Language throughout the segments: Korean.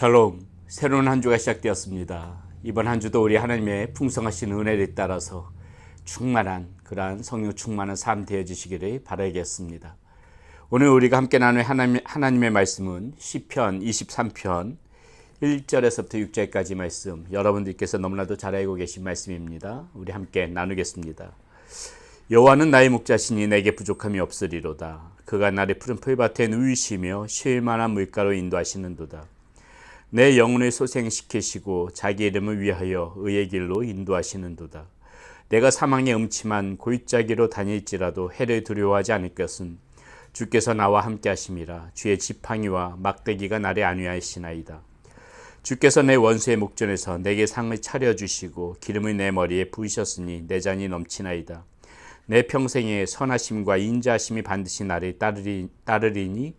샬롬, 새로운 한 주가 시작되었습니다. 이번 한 주도 우리 하나님의 풍성하신 은혜를 따라서 충만한 그러한 성령 충만한 삶 되어지시기를 바라겠습니다. 오늘 우리가 함께 나눌 하나님의 말씀은 시편 23편 1절에서부터 6절까지 말씀, 여러분들께서 너무나도 잘 알고 계신 말씀입니다. 우리 함께 나누겠습니다. 여호와는 나의 목자시니 내게 부족함이 없으리로다. 그가 나를 푸른 풀밭에 누이시며 쉴 만한 물가로 인도하시는도다. 내 영혼을 소생시키시고 자기 이름을 위하여 의의 길로 인도하시는도다. 내가 사망의 음침한 골짜기로 다닐지라도 해를 두려워하지 않을 것은 주께서 나와 함께 하심이라. 주의 지팡이와 막대기가 나를 안위하시나이다. 주께서 내 원수의 목전에서 내게 상을 차려주시고 기름을 내 머리에 부으셨으니 내 잔이 넘치나이다. 내 평생에 선하심과 인자하심이 반드시 나를 따르리니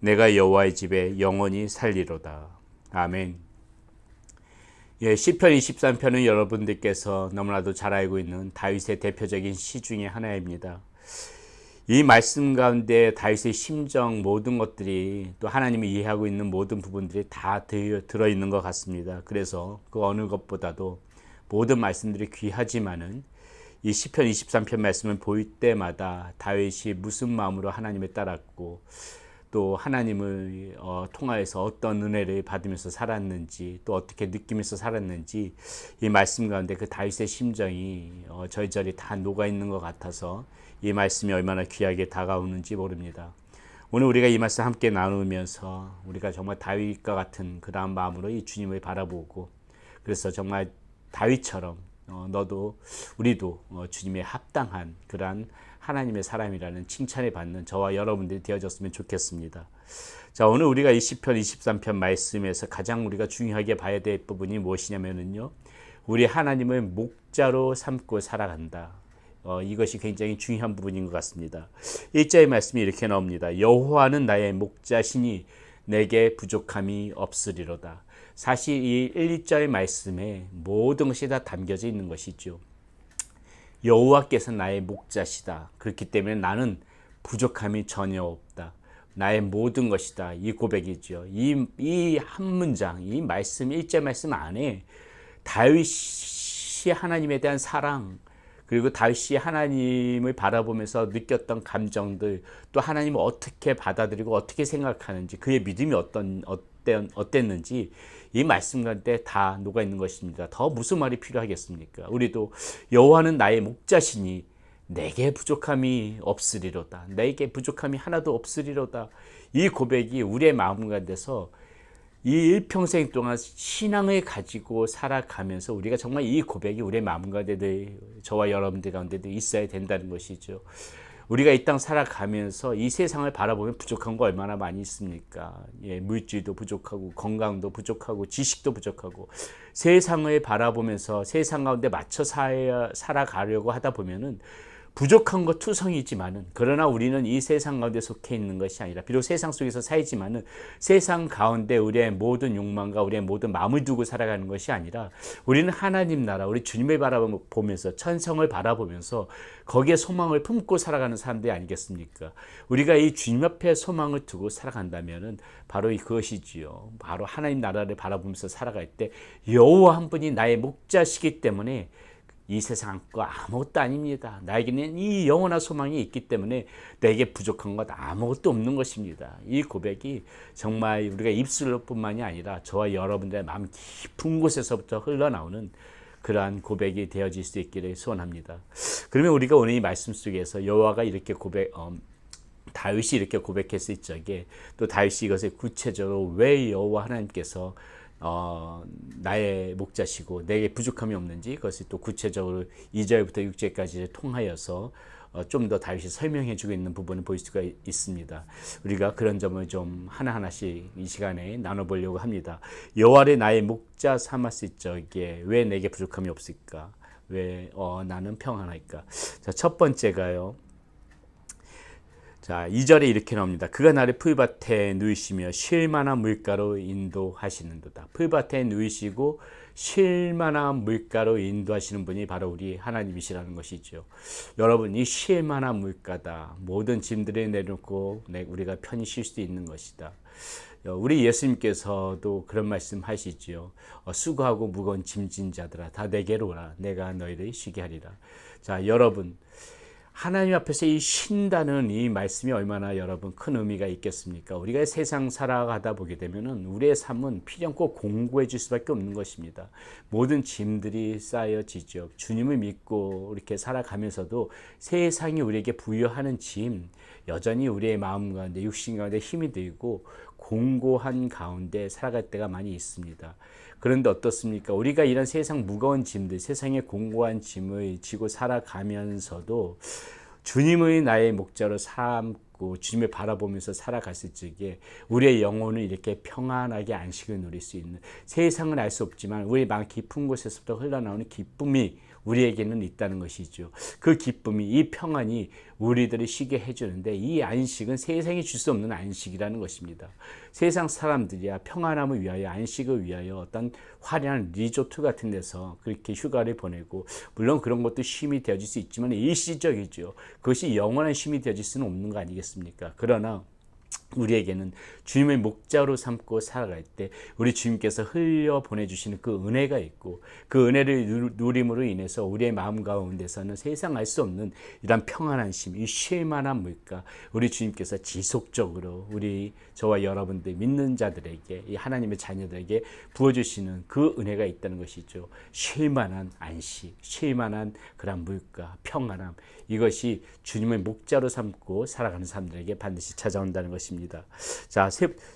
내가 여호와의 집에 영원히 살리로다. 아멘. 시편 23편은 여러분들께서 너무나도 잘 알고 있는 다윗의 대표적인 시 중에 하나입니다. 이 말씀 가운데 다윗의 심정 모든 것들이 또 하나님이 이해하고 있는 모든 부분들이 다 들어있는 것 같습니다. 그래서 그 어느 것보다도 모든 말씀들이 귀하지만은 이 시편 23편 말씀을 볼 때마다 다윗이 무슨 마음으로 하나님을 따랐고 또 하나님을 통하여서 어떤 은혜를 받으면서 살았는지 또 어떻게 느끼면서 살았는지 이 말씀 가운데 그 다윗의 심정이 저리저리 다 녹아있는 것 같아서 이 말씀이 얼마나 귀하게 다가오는지 모릅니다. 오늘 우리가 이 말씀 함께 나누면서 우리가 정말 다윗과 같은 그러한 마음으로 이 주님을 바라보고 그래서 정말 다윗처럼 너도 우리도 주님의 합당한 그러한 하나님의 사람이라는 칭찬을 받는 저와 여러분들이 되어졌으면 좋겠습니다. 자, 오늘 우리가 이 시편 23편 말씀에서 가장 우리가 중요하게 봐야 될 부분이 무엇이냐면요, 우리 하나님을 목자로 삼고 살아간다. 이것이 굉장히 중요한 부분인 것 같습니다. 1절의 말씀이 이렇게 나옵니다. 여호와는 나의 목자시니 내게 부족함이 없으리로다. 사실 이 1, 2절의 말씀에 모든 것이 다 담겨져 있는 것이죠. 여호와께서 나의 목자시다. 그렇기 때문에 나는 부족함이 전혀 없다. 나의 모든 것이다. 이 고백이죠. 이 한 문장, 이 말씀, 1절 말씀 안에 다윗이 하나님에 대한 사랑, 그리고 다윗이 하나님을 바라보면서 느꼈던 감정들, 또 하나님을 어떻게 받아들이고 어떻게 생각하는지, 그의 믿음이 어땠는지 이 말씀 가운데 다 녹아있는 것입니다. 더 무슨 말이 필요하겠습니까? 우리도 여호와는 나의 목자시니 내게 부족함이 없으리로다. 내게 부족함이 하나도 없으리로다. 이 고백이 우리의 마음 가운데서 이 일평생 동안 신앙을 가지고 살아가면서 우리가 정말 이 고백이 우리의 마음 가운데도 저와 여러분들 가운데도 있어야 된다는 것이죠. 우리가 이 땅 살아가면서 이 세상을 바라보면 부족한 거 얼마나 많이 있습니까? 물질도 부족하고 건강도 부족하고 지식도 부족하고 세상을 바라보면서 세상 가운데 맞춰 살아가려고 하다 보면은 부족한 것 투성이지만은, 그러나 우리는 이 세상 가운데 속해 있는 것이 아니라 비록 세상 속에서 살지만은 세상 가운데 우리의 모든 욕망과 우리의 모든 마음을 두고 살아가는 것이 아니라 우리는 하나님 나라, 우리 주님을 바라보면서 천성을 바라보면서 거기에 소망을 품고 살아가는 사람들이 아니겠습니까? 우리가 이 주님 앞에 소망을 두고 살아간다면은 바로 그것이지요. 바로 하나님 나라를 바라보면서 살아갈 때 여호와 한 분이 나의 목자시기 때문에 이 세상 거 아무것도 아닙니다. 나에게는 이 영원한 소망이 있기 때문에 내게 부족한 것 아무것도 없는 것입니다. 이 고백이 정말 우리가 입술로 뿐만이 아니라 저와 여러분들의 마음 깊은 곳에서부터 흘러나오는 그러한 고백이 되어질 수 있기를 소원합니다. 그러면 우리가 오늘 이 말씀 속에서 여호와가 이렇게 다윗이 이렇게 고백했을 적에 또 다윗이 이것을 구체적으로 왜 여호와 하나님께서 나의 목자시고 내게 부족함이 없는지 그것을 또 구체적으로 2절부터 6절까지 통하여서 좀 더 다윗이 설명해 주고 있는 부분을 볼 수가 있습니다. 우리가 그런 점을 좀 하나하나씩 이 시간에 나눠보려고 합니다. 여호와를 나의 목자 삼았을 적에 왜 내게 부족함이 없을까? 왜 나는 평안할까? 자, 첫 번째가요. 자, 2절에 이렇게 나옵니다. 그가 나를 풀밭에 누이시며 쉴 만한 물가로 인도하시는도다. 풀밭에 누이시고 쉴 만한 물가로 인도하시는 분이 바로 우리 하나님이시라는 것이죠. 여러분, 이 쉴 만한 물가다. 모든 짐들을 내놓고 우리가 편히 쉴 수 있는 것이다. 우리 예수님께서도 그런 말씀 하시지요. 수고하고 무거운 짐진 자들아 다 내게로 오라. 내가 너희를 쉬게 하리라. 자, 여러분, 하나님 앞에서 이 쉰다는 이 말씀이 얼마나 여러분 큰 의미가 있겠습니까? 우리가 세상 살아가다 보게 되면은 우리의 삶은 필연코 공고해 질 수밖에 없는 것입니다. 모든 짐들이 쌓여지죠. 주님을 믿고 이렇게 살아가면서도 세상이 우리에게 부여하는 짐, 여전히 우리의 마음 가운데 육신 가운데 힘이 들고 공고한 가운데 살아갈 때가 많이 있습니다. 그런데 어떻습니까? 우리가 이런 세상 무거운 짐들, 세상의 공고한 짐을 지고 살아가면서도 주님의 나의 목자로 삼고 주님을 바라보면서 살아갔을 적에 우리의 영혼은 이렇게 평안하게 안식을 누릴 수 있는, 세상은 알 수 없지만 우리 마음 깊은 곳에서부터 흘러나오는 기쁨이 우리에게는 있다는 것이죠. 그 기쁨이, 이 평안이 우리들을 쉬게 해주는데, 이 안식은 세상이 줄 수 없는 안식이라는 것입니다. 세상 사람들이야 평안함을 위하여, 안식을 위하여 어떤 화려한 리조트 같은 데서 그렇게 휴가를 보내고, 물론 그런 것도 쉼이 되어질 수 있지만 일시적이죠. 그것이 영원한 쉼이 되어질 수는 없는 거 아니겠습니까? 그러나 우리에게는 주님의 목자로 삼고 살아갈 때 우리 주님께서 흘려 보내주시는 그 은혜가 있고, 그 은혜를 누림으로 인해서 우리의 마음 가운데서는 세상 알 수 없는 이런 평안한 심, 이 쉴만한 물가, 우리 주님께서 지속적으로 저와 여러분들 믿는 자들에게, 이 하나님의 자녀들에게 부어주시는 그 은혜가 있다는 것이죠. 쉴만한 안식, 쉴만한 그런 물가, 평안함, 이것이 주님의 목자로 삼고 살아가는 사람들에게 반드시 찾아온다는 것입니다. 자,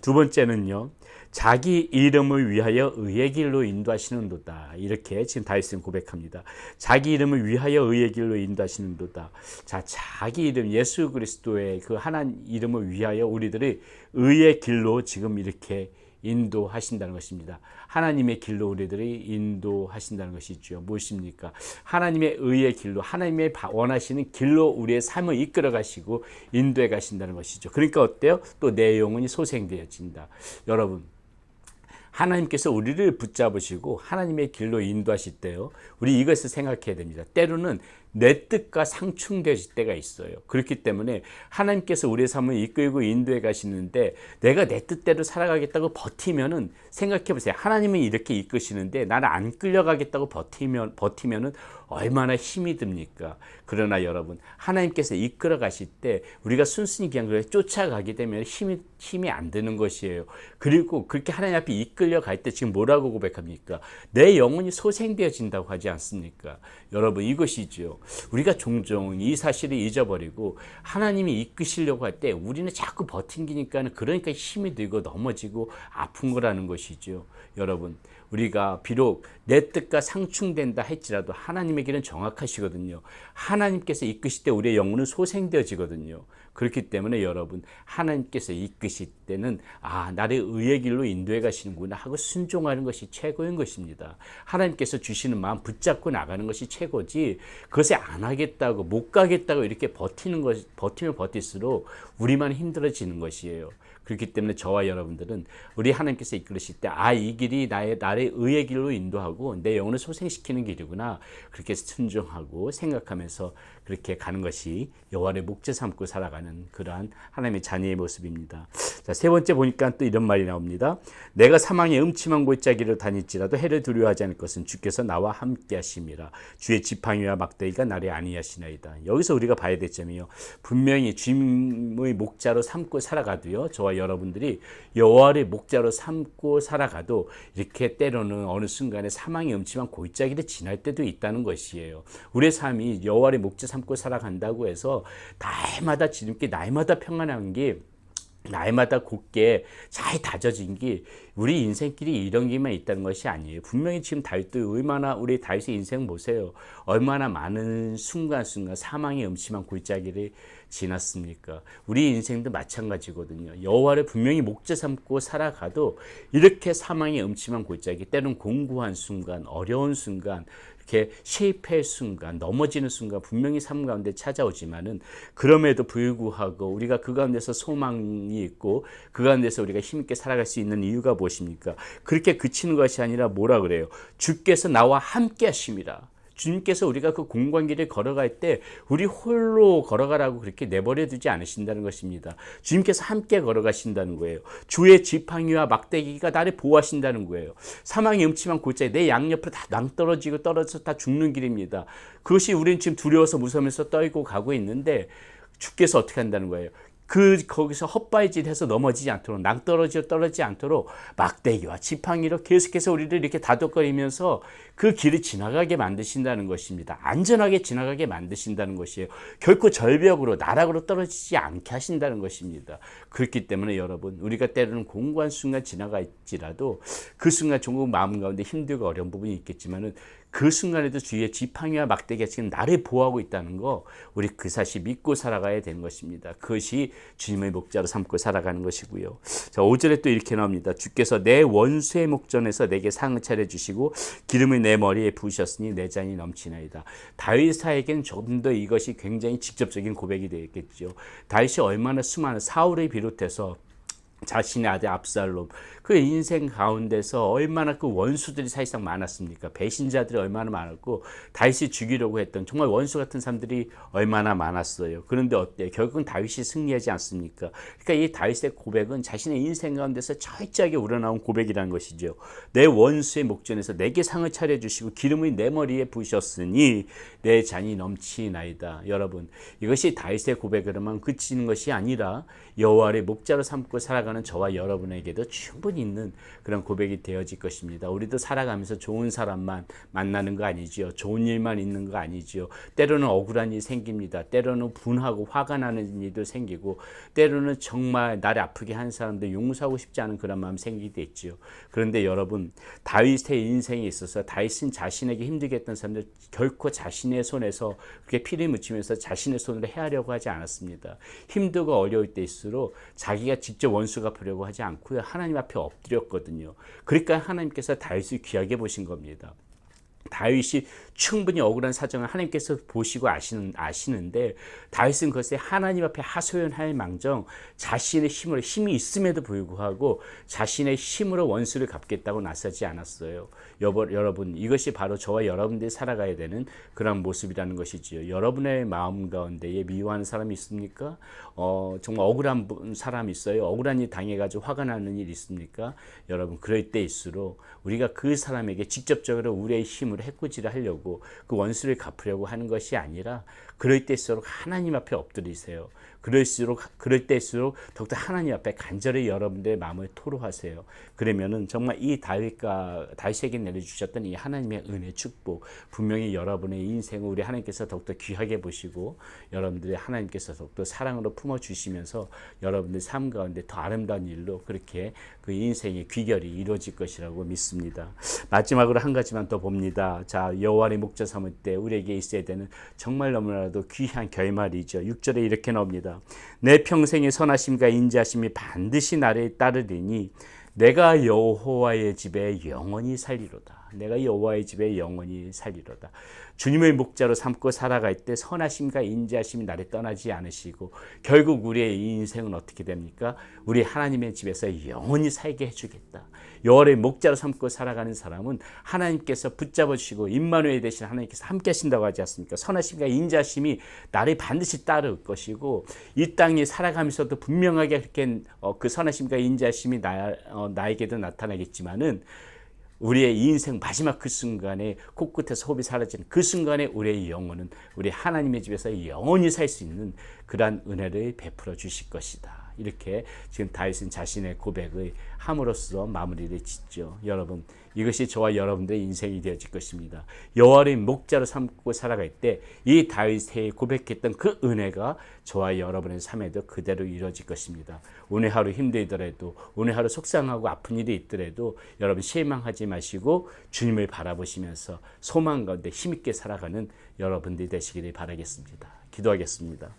두 번째는요, 자기 이름을 위하여 의의 길로 인도하시는도다. 이렇게 지금 다윗은 고백합니다. 자기 이름을 위하여 의의 길로 인도하시는도다. 자, 자기 이름, 예수 그리스도의 그 하나님 이름을 위하여 우리들을 의의 길로 지금 이렇게 인도하신다는 것입니다. 하나님의 길로 우리들이 인도하신다는 것이죠. 무엇입니까? 하나님의 의의 길로, 하나님의 원하시는 길로 우리의 삶을 이끌어 가시고 인도해 가신다는 것이죠. 그러니까 어때요? 또 내 영혼이 소생되어진다. 여러분, 하나님께서 우리를 붙잡으시고 하나님의 길로 인도하실 때요, 우리 이것을 생각해야 됩니다. 때로는 내 뜻과 상충되실 때가 있어요. 그렇기 때문에 하나님께서 우리의 삶을 이끌고 인도해 가시는데, 내가 내 뜻대로 살아가겠다고 버티면은, 생각해 보세요. 하나님은 이렇게 이끄시는데 나는 안 끌려가겠다고 버티면은 얼마나 힘이 듭니까? 그러나 여러분, 하나님께서 이끌어 가실 때 우리가 순순히 그냥 그렇게 쫓아가게 되면 힘이 안 드는 것이에요. 그리고 그렇게 하나님 앞에 이끌려 갈 때 지금 뭐라고 고백합니까? 내 영혼이 소생되어진다고 하지 않습니까? 여러분, 이것이죠. 우리가 종종 이 사실을 잊어버리고 하나님이 이끄시려고 할 때 우리는 자꾸 버팅기니까, 그러니까 힘이 들고 넘어지고 아픈 거라는 것이죠. 여러분, 우리가 비록 내 뜻과 상충된다 할지라도 하나님의 길은 정확하시거든요. 하나님께서 이끄실 때 우리의 영혼은 소생되어지거든요. 그렇기 때문에 여러분, 하나님께서 이끄실 때는 나를 의의 길로 인도해 가시는구나 하고 순종하는 것이 최고인 것입니다. 하나님께서 주시는 마음 붙잡고 나가는 것이 최고지, 그것에 안 하겠다고, 못 가겠다고 이렇게 버티면 버틸수록 우리만 힘들어지는 것이에요. 그렇기 때문에 저와 여러분들은 우리 하나님께서 이끌으실 때 이 길이 나를 의의 길로 인도하고 내 영혼을 소생시키는 길이구나, 그렇게 순종하고 생각하면서 그렇게 가는 것이 여호와의 목자 삼고 살아가는 그러한 하나님의 자녀의 모습입니다. 자, 세 번째 보니까 또 이런 말이 나옵니다. 내가 사망의 음침한 골짜기로 다닐지라도 해를 두려워하지 않을 것은 주께서 나와 함께 하심이라. 주의 지팡이와 막대기가 나를 안위하시나이다. 여기서 우리가 봐야 될 점이요, 분명히 주님의 목자로 삼고 살아가도요, 저와 여러분들이 여호와의 목자로 삼고 살아가도 이렇게 때로는 어느 순간에 사망의 음침한 골짜기를 지날 때도 있다는 것이에요. 우리의 삶이 여호와의 목자 삼고 살아간다고 해서 날마다 지름길, 날마다 평안한 게, 날마다 곧게 잘 다져진 게 우리 인생길이 이런 길만 있다는 것이 아니에요. 분명히 지금 다윗도 얼마나, 우리 다윗의 인생 보세요. 얼마나 많은 순간순간 사망의 음침한 골짜기를 지났습니까? 우리 인생도 마찬가지거든요. 여호와를 분명히 목자 삼고 살아가도 이렇게 사망의 음침한 골짜기, 때로는 공고한 순간, 어려운 순간, 이렇게 실패의 순간, 넘어지는 순간 분명히 삶 가운데 찾아오지만은, 그럼에도 불구하고 우리가 그 가운데서 소망이 있고 그 가운데서 우리가 힘있게 살아갈 수 있는 이유가 무엇입니까? 그렇게 그치는 것이 아니라 뭐라 그래요? 주께서 나와 함께 하심이라. 주님께서 우리가 그 공관길을 걸어갈 때 우리 홀로 걸어가라고 그렇게 내버려 두지 않으신다는 것입니다. 주님께서 함께 걸어가신다는 거예요. 주의 지팡이와 막대기가 나를 보호하신다는 거예요. 사망의 음침한 골짜기 내 양옆으로 다 낭떠러지고 떨어져서 다 죽는 길입니다. 그것이 우리는 지금 두려워서 무서우면서 떨고 가고 있는데 주께서 어떻게 한다는 거예요? 거기서 헛바위질해서 넘어지지 않도록 낭떠러지로 떨어지지 않도록 막대기와 지팡이로 계속해서 우리를 이렇게 다독거리면서 그 길을 지나가게 만드신다는 것입니다. 안전하게 지나가게 만드신다는 것이에요. 결코 절벽으로 나락으로 떨어지지 않게 하신다는 것입니다. 그렇기 때문에 여러분 우리가 때로는 공고한 순간 지나갈지라도 그 순간 조금 마음 가운데 힘들고 어려운 부분이 있겠지만은 그 순간에도 주위에 지팡이와 막대기가 지금 나를 보호하고 있다는 거 우리 그 사실 믿고 살아가야 되는 것입니다. 그것이 주님의 목자로 삼고 살아가는 것이고요. 자, 5절에 또 이렇게 나옵니다. 주께서 내 원수의 목전에서 내게 상을 차려주시고 기름을 내 머리에 부으셨으니 내 잔이 넘치나이다. 다윗에게는 조금 더 이것이 굉장히 직접적인 고백이 되겠죠. 다윗이 얼마나 수많은 사울을 비롯해서 자신의 아들 압살롬 그 인생 가운데서 얼마나 그 원수들이 사실상 많았습니까? 배신자들이 얼마나 많았고 다윗이 죽이려고 했던 정말 원수 같은 사람들이 얼마나 많았어요. 그런데 어때요? 결국은 다윗이 승리하지 않습니까? 그러니까 이 다윗의 고백은 자신의 인생 가운데서 철저하게 우러나온 고백이라는 것이죠. 내 원수의 목전에서 내게 상을 차려주시고 기름을 내 머리에 부으셨으니 내 잔이 넘치나이다. 여러분 이것이 다윗의 고백으로만 그치는 것이 아니라 여호와의 목자로 삼고 살아가는 저와 여러분에게도 충분히 있는 그런 고백이 되어질 것입니다. 우리도 살아가면서 좋은 사람만 만나는 거 아니지요. 좋은 일만 있는 거 아니지요. 때로는 억울한 일이 생깁니다. 때로는 분하고 화가 나는 일도 생기고 때로는 정말 나를 아프게 한 사람들 용서하고 싶지 않은 그런 마음이 생기게 있지요. 그런데 여러분 다윗의 인생에 있어서 다윗은 자신에게 힘들게 했던 사람들 결코 자신의 손에서 그렇게 피를 묻히면서 자신의 손으로 해하려고 하지 않았습니다. 힘들고 어려울 때일수록 자기가 직접 원수 갚으려고 하지 않고요. 하나님 앞에 엎드렸거든요. 그러니까 하나님께서 다윗을 귀하게 보신 겁니다. 다윗이 충분히 억울한 사정을 하나님께서 보시고 아시는데 다윗은 그것에 하나님 앞에 하소연할 망정 자신의 힘이 있음에도 불구하고 자신의 힘으로 원수를 갚겠다고 나서지 않았어요. 여러분 이것이 바로 저와 여러분들이 살아가야 되는 그런 모습이라는 것이지요. 여러분의 마음 가운데에 미워하는 사람이 있습니까? 정말 억울한 사람이 있어요. 억울한 일 당해가지고 화가 나는 일 있습니까? 여러분 그럴 때일수록 우리가 그 사람에게 직접적으로 우리의 힘으로 해코지를 하려고 그 원수를 갚으려고 하는 것이 아니라 그럴 때일수록 하나님 앞에 엎드리세요. 그럴 때일수록 더욱더 하나님 앞에 간절히 여러분들의 마음을 토로하세요. 그러면은 정말 이 다윗에게 내려주셨던 이 하나님의 은혜 축복 분명히 여러분의 인생을 우리 하나님께서 더욱더 귀하게 보시고 여러분들의 하나님께서 더욱더 사랑으로 품어주시면서 여러분들 삶 가운데 더 아름다운 일로 그렇게 그 인생의 귀결이 이루어질 것이라고 믿습니다. 마지막으로 한 가지만 더 봅니다. 자, 여호와의 목자 삼을 때 우리에게 있어야 되는 정말 너무나도 귀한 결말이죠. 6절에 이렇게 나옵니다. 내 평생의 선하심과 인자하심이 반드시 나를 따르리니 내가 여호와의 집에 영원히 살리로다. 내가 여호와의 집에 영원히 살리로다. 주님의 목자로 삼고 살아갈 때 선하심과 인자하심이 나를 떠나지 않으시고 결국 우리의 이 인생은 어떻게 됩니까? 우리 하나님의 집에서 영원히 살게 해주겠다. 여호와의 목자로 삼고 살아가는 사람은 하나님께서 붙잡아 주시고 임마누엘 되신 하나님께서 함께 하신다고 하지 않습니까? 선하심과 인자하심이 나를 반드시 따를 것이고 이 땅에 살아가면서도 분명하게 그렇게 그 선하심과 인자하심이 나에게도 나타나겠지만은 우리의 인생 마지막 그 순간에 코끝에서 호흡이 사라지는 그 순간에 우리의 영혼은 우리 하나님의 집에서 영원히 살 수 있는 그러한 은혜를 베풀어 주실 것이다. 이렇게 지금 다윗은 자신의 고백을 함으로써 마무리를 짓죠. 여러분 이것이 저와 여러분들의 인생이 되어질 것입니다. 여호와의 목자로 삼고 살아갈 때 이 다윗이 고백했던 그 은혜가 저와 여러분의 삶에도 그대로 이루어질 것입니다. 오늘 하루 힘들더라도 오늘 하루 속상하고 아픈 일이 있더라도 여러분 실망하지 마시고 주님을 바라보시면서 소망 가운데 힘있게 살아가는 여러분들이 되시기를 바라겠습니다. 기도하겠습니다.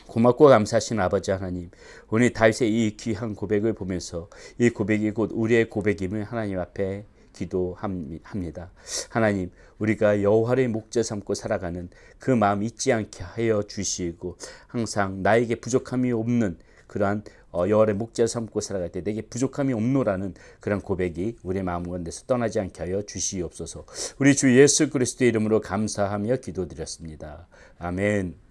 고맙고 감사하신 아버지 하나님, 오늘 다윗의 이 귀한 고백을 보면서 이 고백이 곧 우리의 고백임을 하나님 앞에 기도합니다. 하나님, 우리가 여호와의 목자 삼고 살아가는 그 마음 잊지 않게 하여 주시고 항상 나에게 부족함이 없는 그러한 여호와의 목자 삼고 살아갈 때 내게 부족함이 없노라는 그런 고백이 우리의 마음 가운데서 떠나지 않게 하여 주시옵소서. 우리 주 예수 그리스도의 이름으로 감사하며 기도드렸습니다. 아멘.